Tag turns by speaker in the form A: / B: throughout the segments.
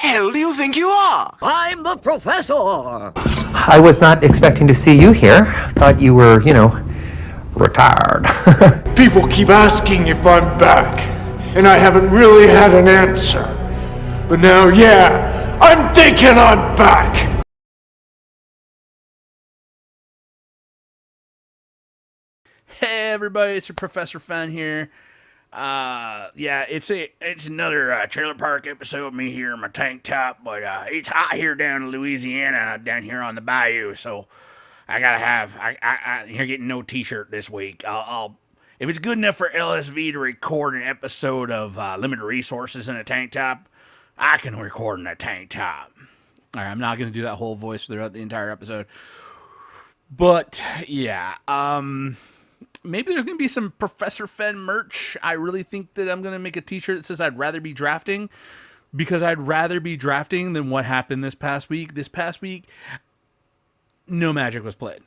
A: hell do you think you are?
B: I'm the professor.
C: I was not expecting to see you here. Thought you were, retired.
D: People keep asking if I'm back, and I haven't really had an answer. But now, yeah, I'm thinking I'm back!
E: Hey everybody, it's your Professor Fen here. It's another trailer park episode of me here in my tank top, but it's hot here down in Louisiana, down here on the bayou, so I gotta have, you're getting no t-shirt this week. I'll if it's good enough for LSV to record an episode of Limited Resources in a tank top, I can record in a tank top. Alright, I'm not gonna do that whole voice throughout the entire episode. But, yeah, maybe there's going to be some Professor Fen merch. I really think that I'm going to make a t-shirt that says I'd rather be drafting, because I'd rather be drafting than what happened this past week. This past week, no Magic was played.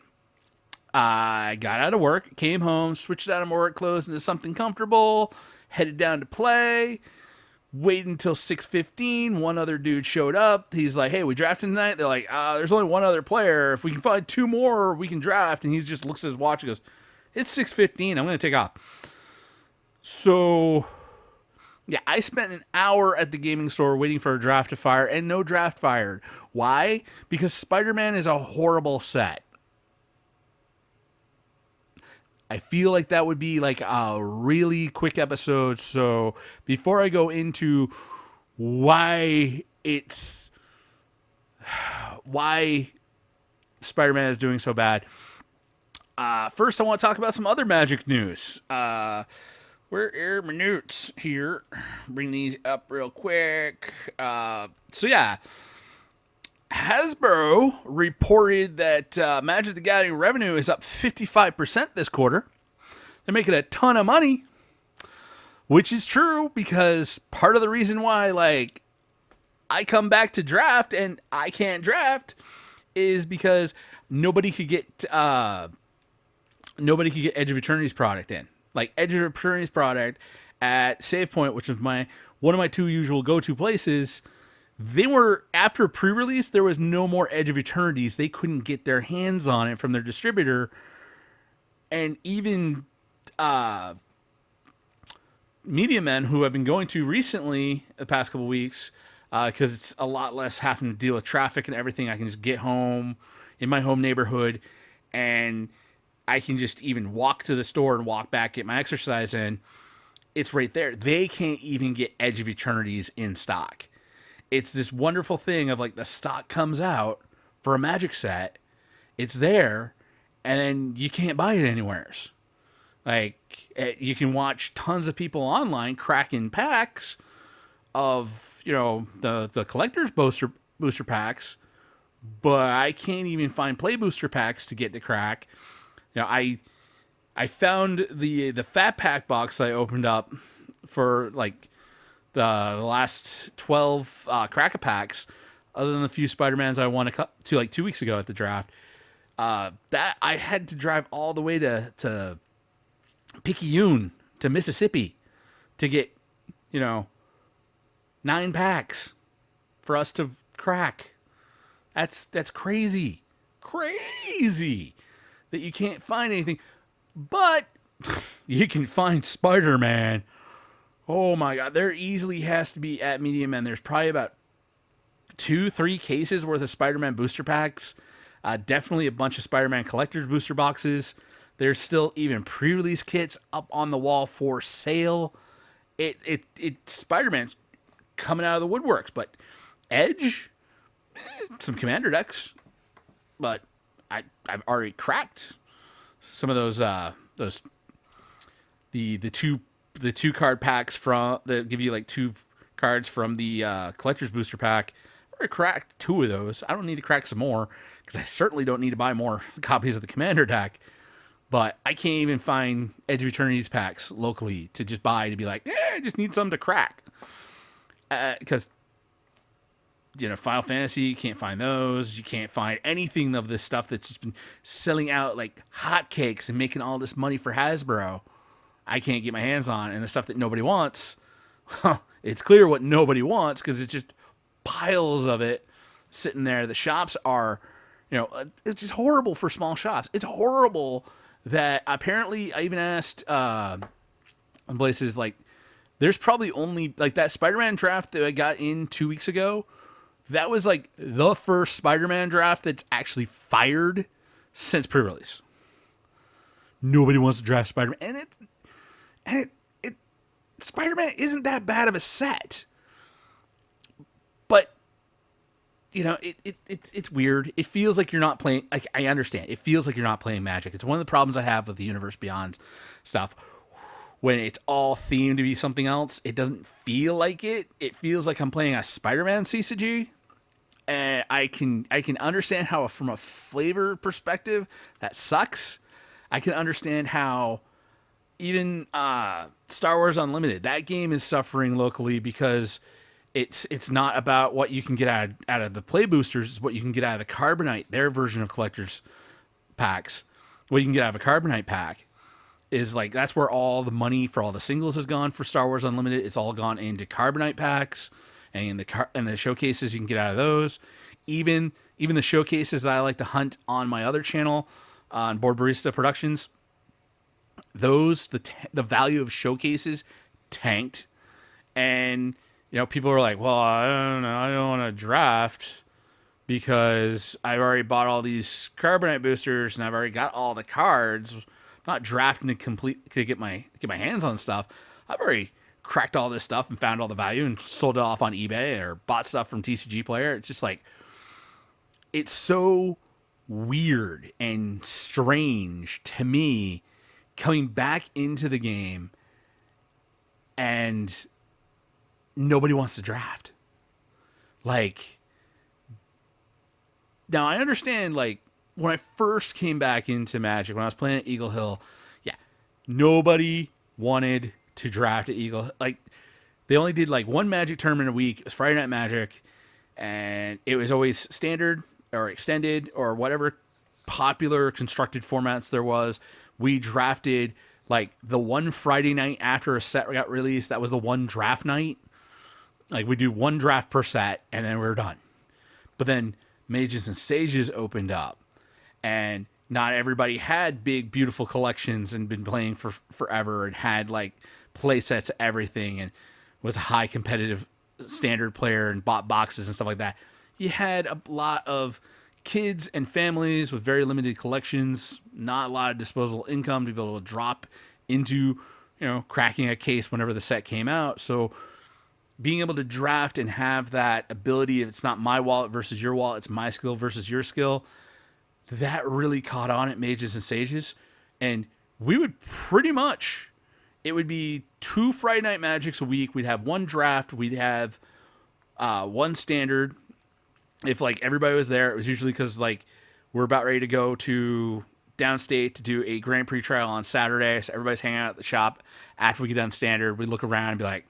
E: I got out of work, came home, switched out of my work clothes into something comfortable, headed down to play, waited until 6:15. One other dude showed up. He's like, hey, we drafting tonight? They're like, there's only one other player. If we can find two more, we can draft. And he just looks at his watch and goes, it's 6:15. I'm going to take off. So, yeah, I spent an hour at the gaming store waiting for a draft to fire, and no draft fired. Why? Because Spiderman is a horrible set. I feel like that would be like a really quick episode. So, before I go into why Spider-Man is doing so bad, first, I want to talk about some other Magic news. Where are my notes here? Bring these up real quick. Hasbro reported that Magic the Gathering revenue is up 55% this quarter. They're making a ton of money, which is true, because part of the reason why, like, I come back to draft and I can't draft is because nobody could get Edge of Eternity's product in. Like, Edge of Eternity's product at Save Point, which is one of my two usual go-to places, they were, after pre-release, there was no more Edge of Eternities. They couldn't get their hands on it from their distributor. And even Media Men, who I've been going to recently, the past couple weeks, because it's a lot less having to deal with traffic and everything. I can just get home in my home neighborhood, and I can just even walk to the store and walk back, get my exercise in. It's right there. They can't even get Edge of Eternities in stock. It's this wonderful thing of, like, the stock comes out for a Magic set, it's there, and then you can't buy it anywhere. Like, you can watch tons of people online cracking packs of, the collector's booster packs, but I can't even find play booster packs to get to crack. I found the fat pack box I opened up for, like, the last 12 crack-a-packs, other than the few Spider-Mans I won to like 2 weeks ago at the draft. That I had to drive all the way to Picayune, to Mississippi, to get 9 packs for us to crack. That's crazy that you can't find anything, but you can find Spider-Man. Oh my god, there easily has to be, at Media Men, there's probably about 2-3 cases worth of Spider-Man booster packs. Definitely a bunch of Spider-Man collector's booster boxes. There's still even pre-release kits up on the wall for sale. Spider-Man's coming out of the woodworks, but Edge, some Commander decks, but I've already cracked some of those the two card packs from that give you like 2 cards from the collector's booster pack. I've already cracked 2 of those. I don't need to crack some more, because I certainly don't need to buy more copies of the Commander deck. But I can't even find Edge of Eternity's packs locally to just buy, to be like, I just need some to crack. Because Final Fantasy, you can't find those. You can't find anything of this stuff that's just been selling out like hotcakes and making all this money for Hasbro. I can't get my hands on. And the stuff that nobody wants, well, it's clear what nobody wants, because it's just piles of it sitting there. The shops are, it's just horrible for small shops. It's horrible that apparently I even asked places like, there's probably only like that Spider-Man draft that I got in 2 weeks ago. That was like the first Spider-Man draft that's actually fired since pre-release. Nobody wants to draft Spider-Man, and Spider-Man isn't that bad of a set, but it's weird. It feels like you're not playing. Like, I understand. It feels like you're not playing Magic. It's one of the problems I have with the Universe Beyond stuff. When it's all themed to be something else, it doesn't feel like it. It feels like I'm playing a Spider-Man CCG. And I can understand how, from a flavor perspective, that sucks. I can understand how even Star Wars Unlimited, that game is suffering locally because it's not about what you can get out of the play boosters. It's what you can get out of the Carbonite, their version of collector's packs. What you can get out of a Carbonite pack is like, that's where all the money for all the singles has gone for Star Wars Unlimited. It's all gone into Carbonite packs and the showcases you can get out of those. Even the showcases that I like to hunt on my other channel, on Board Barista Productions, those the value of showcases tanked, and people are like, well, I don't know, I don't want to draft because I've already bought all these Carbonite boosters and I've already got all the cards. I'm not drafting to get my hands on stuff. I've already cracked all this stuff and found all the value and sold it off on eBay or bought stuff from TCG Player. It's just like, it's so weird and strange to me coming back into the game and nobody wants to draft. Like, now I understand, like, when I first came back into Magic, when I was playing at Eagle Hill, yeah, nobody wanted to draft at Eagle. Like, they only did like one Magic tournament a week. It was Friday Night Magic, and it was always standard or extended or whatever popular constructed formats there was. We drafted like the one Friday night after a set got released. That was the one draft night. Like, we do one draft per set, and then we're done. But then Mages and Sages opened up, and not everybody had big, beautiful collections and been playing for forever and had like play sets, everything, and was a high competitive standard player and bought boxes and stuff like that. You had a lot of kids and families with very limited collections, not a lot of disposable income to be able to drop into, cracking a case whenever the set came out. So being able to draft and have that ability, it's not my wallet versus your wallet, it's my skill versus your skill, that really caught on at Mages and Sages. And we would pretty much, it would be 2 Friday Night Magics a week. We'd have one draft. We'd have one standard. If like everybody was there, it was usually because like we're about ready to go to downstate to do a Grand Prix trial on Saturday. So everybody's hanging out at the shop. After we get done standard, we look around and be like,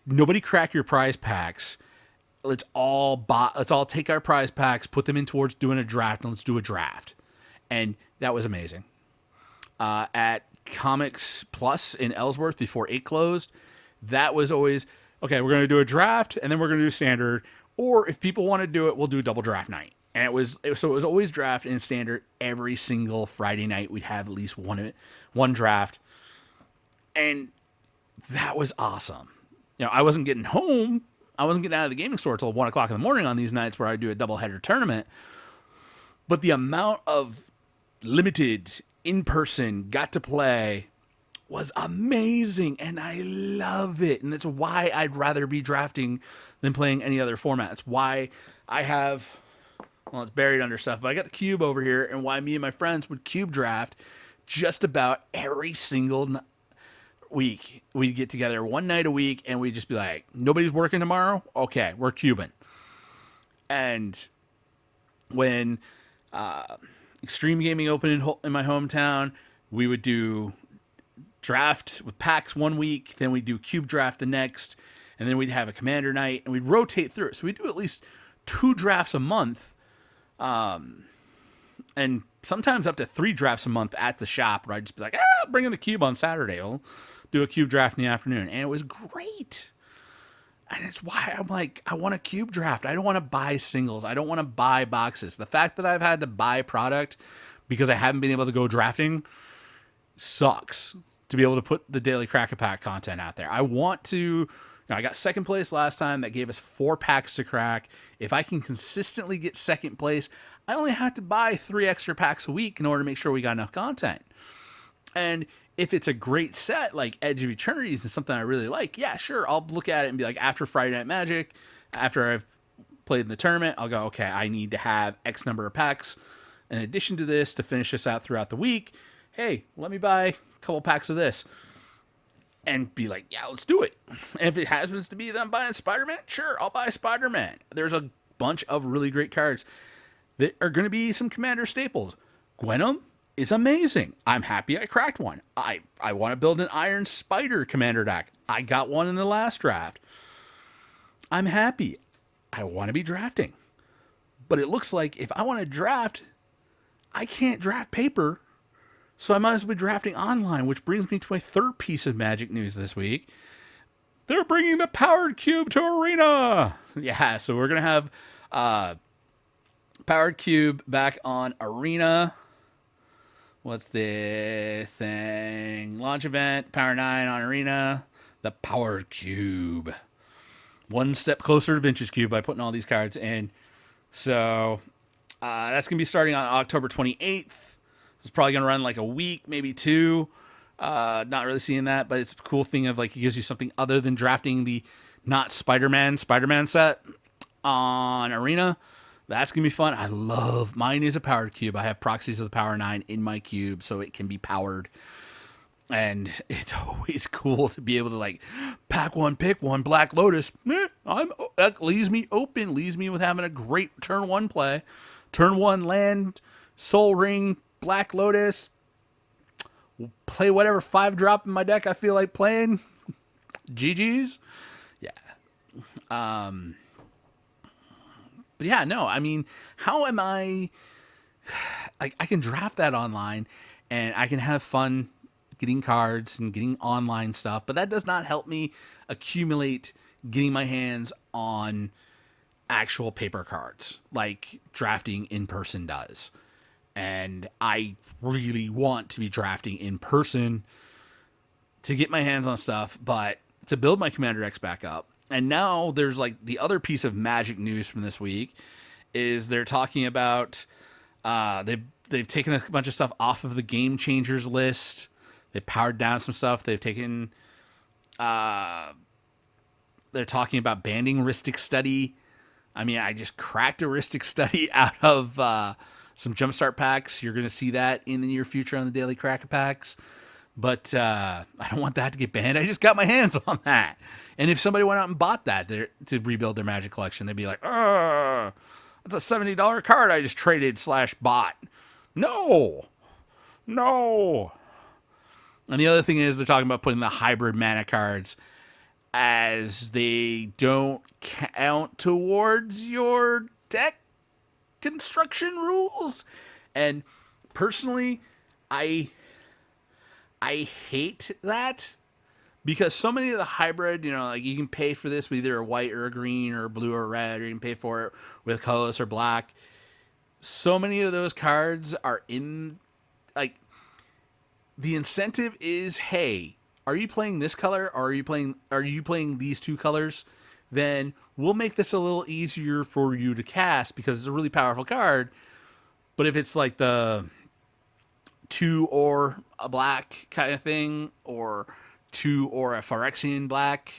E: nobody crack your prize packs. Let's all take our prize packs, put them in towards doing a draft, and let's do a draft. And that was amazing. At Comics Plus in Ellsworth before 8 closed, that was always, okay, we're going to do a draft, and then we're going to do standard. Or if people want to do it, we'll do a double draft night. And it was always draft and standard every single Friday night. We'd have at least one draft. And that was awesome. I wasn't getting home. I wasn't getting out of the gaming store until 1 o'clock in the morning on these nights where I do a doubleheader tournament. But the amount of limited in-person got to play was amazing, and I love it. And that's why I'd rather be drafting than playing any other format. It's why I have, well, it's buried under stuff, but I got the cube over here, and why me and my friends would cube draft just about every single week. We'd get together one night a week, and we'd just be like, nobody's working tomorrow? Okay, we're cubing. And when Extreme Gaming opened in my hometown, we would do draft with packs one week, then we'd do cube draft the next, and then we'd have a commander night, and we'd rotate through it. So we'd do at least 2 drafts a month, and sometimes up to 3 drafts a month at the shop, where I'd just be like, bring in the cube on Saturday. We'll do a cube draft in the afternoon. And it was great. And it's why I'm like, I want a cube draft. I don't want to buy singles. I don't want to buy boxes. The fact that I've had to buy product because I haven't been able to go drafting sucks to be able to put the daily Crack-A-Pack content out there. I want to, I got second place last time. That gave us 4 packs to crack. If I can consistently get second place, I only have to buy 3 extra packs a week in order to make sure we got enough content. And if it's a great set, like Edge of Eternities is something I really like, yeah, sure, I'll look at it and be like, after Friday Night Magic, after I've played in the tournament, I'll go, okay, I need to have X number of packs in addition to this to finish this out throughout the week. Hey, let me buy a couple packs of this. And be like, yeah, let's do it. And if it happens to be that I'm buying Spider-Man, sure, I'll buy Spider-Man. There's a bunch of really great cards that are going to be some Commander staples. Gwenum is amazing. I'm happy I cracked one. I want to build an Iron Spider Commander deck. I got one in the last draft. I'm happy. I want to be drafting. But it looks like if I want to draft, I can't draft paper. So I might as well be drafting online, which brings me to my third piece of Magic news this week. They're bringing the Powered Cube to Arena. Yeah, so we're going to have Powered Cube back on Arena. What's the thing? Launch event, Power 9 on Arena. The Powered Cube. One step closer to Vintage Cube by putting all these cards in. So that's going to be starting on October 28th. It's probably going to run like a week, maybe 2. Not really seeing that, but it's a cool thing of like it gives you something other than drafting the not Spider-Man set on Arena. That's going to be fun. I love, mine is a Powered Cube. I have proxies of the Power 9 in my cube so it can be powered. And it's always cool to be able to like pack one, pick one, Black Lotus. That leaves me open, leaves me with having a great turn 1 play. Turn 1 land, Soul Ring, Black Lotus, play whatever 5-drop in my deck I feel like playing. GG's. Yeah. But yeah, no, I mean, how am I can draft that online and I can have fun getting cards and getting online stuff, but that does not help me accumulate getting my hands on actual paper cards like drafting in person does. And I really want to be drafting in person to get my hands on stuff, but to build my Commander X back up. And now there's like the other piece of Magic news from this week is they're talking about they've taken a bunch of stuff off of the Game Changers list. They powered down some stuff. They've taken they're talking about banning Ristic Study. I mean, I just cracked a Ristic Study out of some Jumpstart packs. You're going to see that in the near future on the daily Crack-A-Packs. But I don't want that to get banned. I just got my hands on that. And if somebody went out and bought that to rebuild their Magic collection, they'd be like, that's a $70 card I just traded / bought. No. And the other thing is they're talking about putting the hybrid mana cards as they don't count towards your deck construction rules. And personally, I hate that because so many of the hybrid, like you can pay for this with either a white or a green or a blue or red, or you can pay for it with colorless or black. So many of those cards are in, like, the incentive is, hey, are you playing this color or are you playing these 2 colors? Then we'll make this a little easier for you to cast because it's a really powerful card. But if it's like the 2 or a black kind of thing, or 2 or a Phyrexian black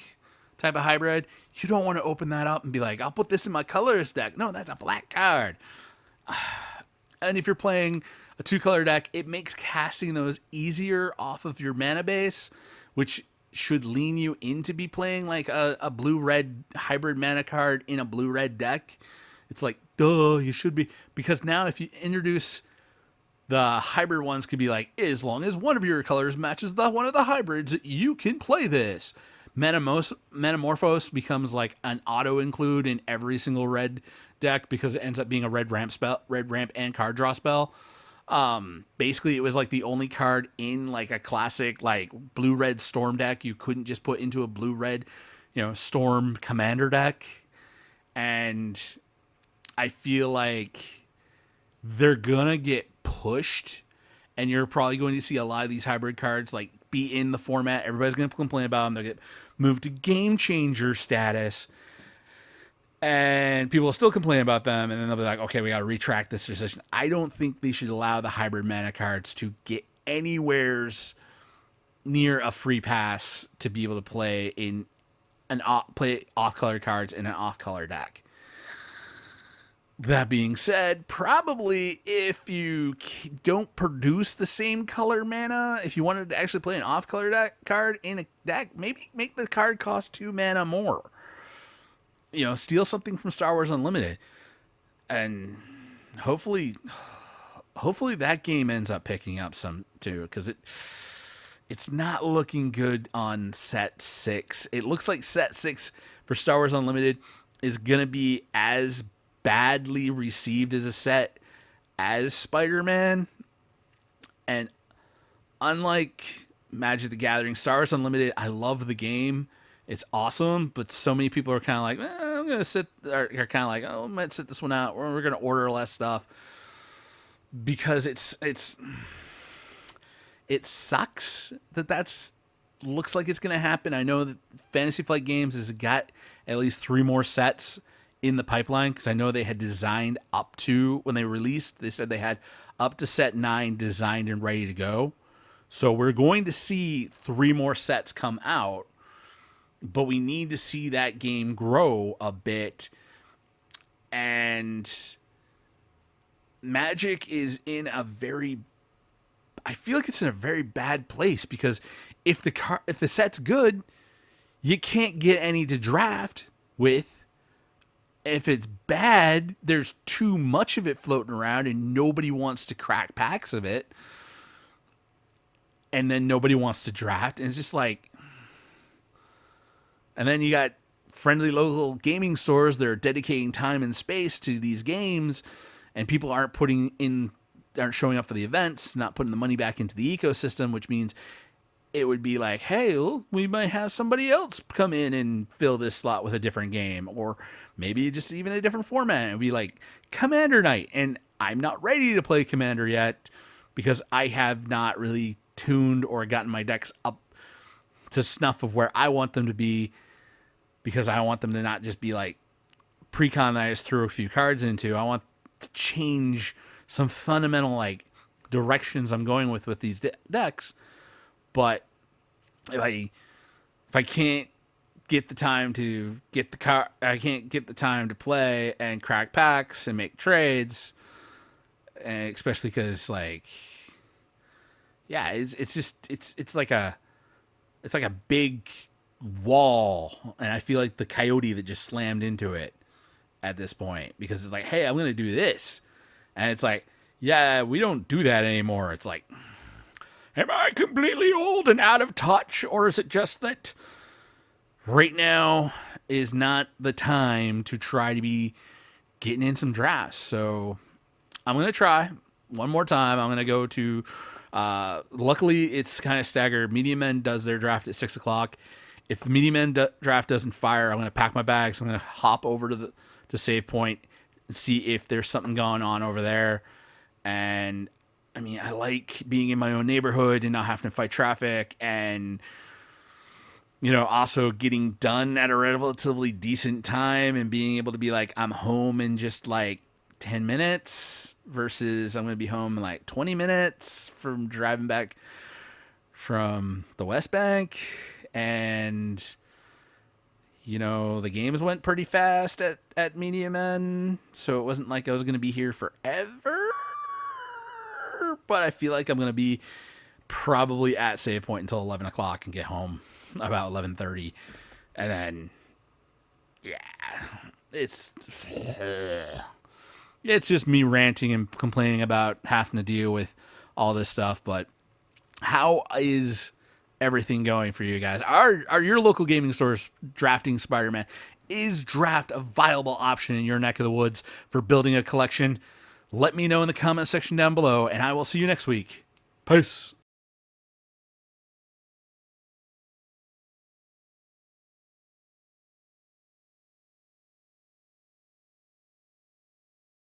E: type of hybrid, you don't want to open that up and be like, I'll put this in my colorless deck. No, that's a black card. And if you're playing a 2-color deck, it makes casting those easier off of your mana base, which should lean you into be playing like a blue-red hybrid mana card in a blue-red deck. It's like, duh, you should be. Because now if you introduce the hybrid ones, could be like, as long as one of your colors matches one of the hybrids, you can play this. Metamorphose becomes like an auto-include in every single red deck because it ends up being a red ramp and card draw spell. Basically it was like the only card in like a classic like blue-red storm deck you couldn't just put into a blue-red Storm Commander deck, and I feel like they're gonna get pushed, and you're probably going to see a lot of these hybrid cards like be in the format. Everybody's gonna complain about them. They'll get moved to game changer status, and people will still complain about them, and then they'll be like, okay, we got to retract this decision. I don't think they should allow the hybrid mana cards to get anywheres near a free pass to be able to play play off-color cards in an off-color deck. That being said, probably if you don't produce the same color mana, if you wanted to actually play an off-color card in a deck, maybe make the card cost 2 mana more. Steal something from Star Wars Unlimited, and hopefully that game ends up picking up some too, because it's not looking good on set 6. It looks like set 6 for Star Wars Unlimited is gonna be as badly received as a set as Spider-Man, and unlike Magic the Gathering, Star Wars Unlimited, I love the game. It's awesome, but so many people are kind of like, I'm going to sit, are kind of like, oh, I might sit this one out, or we're going to order less stuff, because it sucks that's looks like it's going to happen. I know that Fantasy Flight Games has got at least 3 more sets in the pipeline, because I know they had designed up to, when they released, they said they had up to set 9 designed and ready to go. So we're going to see 3 more sets come out, but we need to see that game grow a bit. And Magic is in a very, I feel like it's in a very bad place, because if the set's good, you can't get any to draft with. If it's bad, there's too much of it floating around and nobody wants to crack packs of it. And then nobody wants to draft. And it's just like, and then you got friendly local gaming stores that are dedicating time and space to these games, and people aren't showing up for the events, not putting the money back into the ecosystem, which means it would be like, hey, well, we might have somebody else come in and fill this slot with a different game, or maybe just even a different format. It would be like Commander Night, and I'm not ready to play Commander yet, because I have not really tuned or gotten my decks up to snuff of where I want them to be, because I want them to not just be like pre-con that I just threw a few cards into. I want to change some fundamental like directions I'm going with these decks. But if I can't get the time to I can't get the time to play and crack packs and make trades, and especially because like, yeah, it's like a big wall, and I feel like the coyote that just slammed into it at this point, because it's like, hey, I'm gonna do this, and it's like, yeah, we don't do that anymore. It's like, am I completely old and out of touch, or is it just that right now is not the time to try to be getting in some drafts? So I'm gonna try one more time. I'm gonna go to luckily it's kind of staggered. Media Men does their draft at 6:00. If the Media Men draft doesn't fire, I'm going to pack my bags. I'm going to hop over to Save Point and see if there's something going on over there. And I mean, I like being in my own neighborhood and not having to fight traffic, and also getting done at a relatively decent time and being able to be like, I'm home in just like 10 minutes versus I'm going to be home in like 20 minutes from driving back from the West Bank. And the games went pretty fast at Media Men, so it wasn't like I was going to be here forever, but I feel like I'm going to be probably at Save Point until 11 o'clock and get home about 11:30, and then it's just me ranting and complaining about having to deal with all this stuff. But how is everything going for you guys? Are your local gaming stores drafting Spider-Man? Is draft a viable option in your neck of the woods for building a collection? Let me know in the comment section down below, and I will see you next week. Peace.